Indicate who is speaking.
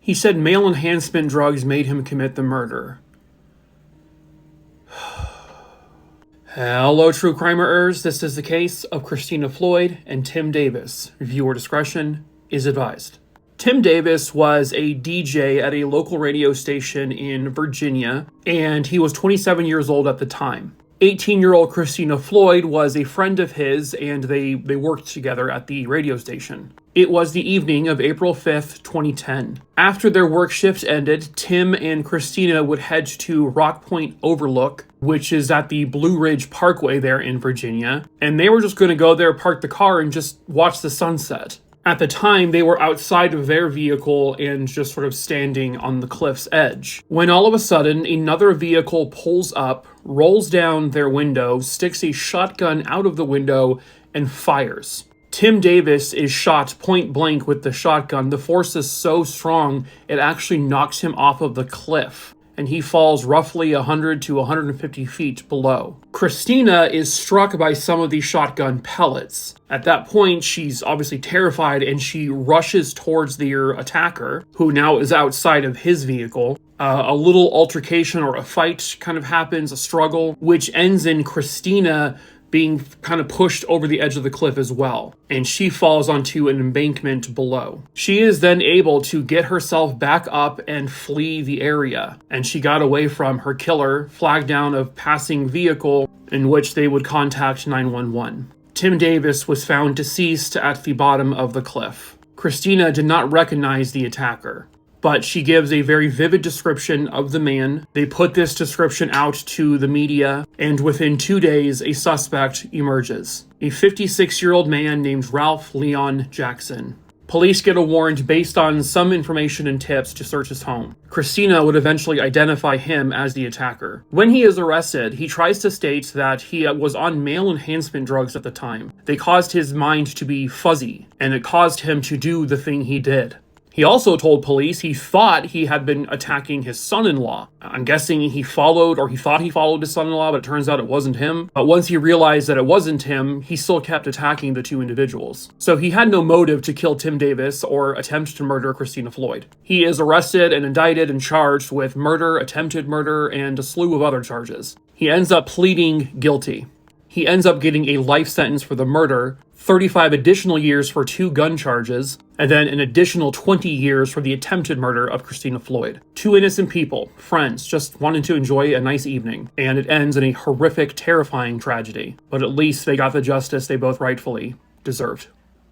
Speaker 1: He said male enhancement drugs made him commit the murder. Hello, true crimers. This is the case of Christina Floyd and Tim Davis. Viewer discretion is advised. Tim Davis was a DJ at a local radio station in Virginia, and he was 27 years old at the time. 18-year-old Christina Floyd was a friend of his, and they worked together at the radio station. It was the evening of April 5th, 2010. After their work shift ended, Tim and Christina would head to Rock Point Overlook, which is at the Blue Ridge Parkway there in Virginia, and they were just going to go there, park the car, and just watch the sunset. At the time, they were outside of their vehicle and just sort of standing on the cliff's edge, when all of a sudden, another vehicle pulls up, rolls down their window, sticks a shotgun out of the window, and fires. Tim Davis is shot point blank with the shotgun. The force is so strong, it actually knocks him off of the cliff, and he falls roughly 100 to 150 feet below. Christina is struck by some of these shotgun pellets. At that point, she's obviously terrified, and she rushes towards their attacker, who now is outside of his vehicle. A little altercation or a fight kind of happens, a struggle, which ends in Christina being kind of pushed over the edge of the cliff as well, and she falls onto an embankment below. She is then able to get herself back up and flee the area, and she got away from her killer, flagged down a passing vehicle in which they would contact 911. Tim Davis was found deceased at the bottom of the cliff. Christina did not recognize the attacker, but she gives a very vivid description of the man. They put this description out to the media, and within 2 days, a suspect emerges. A 56-year-old man named Ralph Leon Jackson. Police get a warrant based on some information and tips to search his home. Christina would eventually identify him as the attacker. When he is arrested, he tries to state that he was on male enhancement drugs at the time. They caused his mind to be fuzzy, and it caused him to do the thing he did. He also told police he thought he had been attacking his son-in-law. I'm guessing he thought he followed his son-in-law, but it turns out it wasn't him. But once he realized that it wasn't him, he still kept attacking the two individuals. So he had no motive to kill Tim Davis or attempt to murder Christina Floyd. He is arrested and indicted and charged with murder, attempted murder, and a slew of other charges. He ends up pleading guilty. He ends up getting a life sentence for the murder, 35 additional years for 2 gun charges, and then an additional 20 years for the attempted murder of Christina Floyd. 2 innocent people, friends, just wanting to enjoy a nice evening, and it ends in a horrific, terrifying tragedy. But at least they got the justice they both rightfully deserved.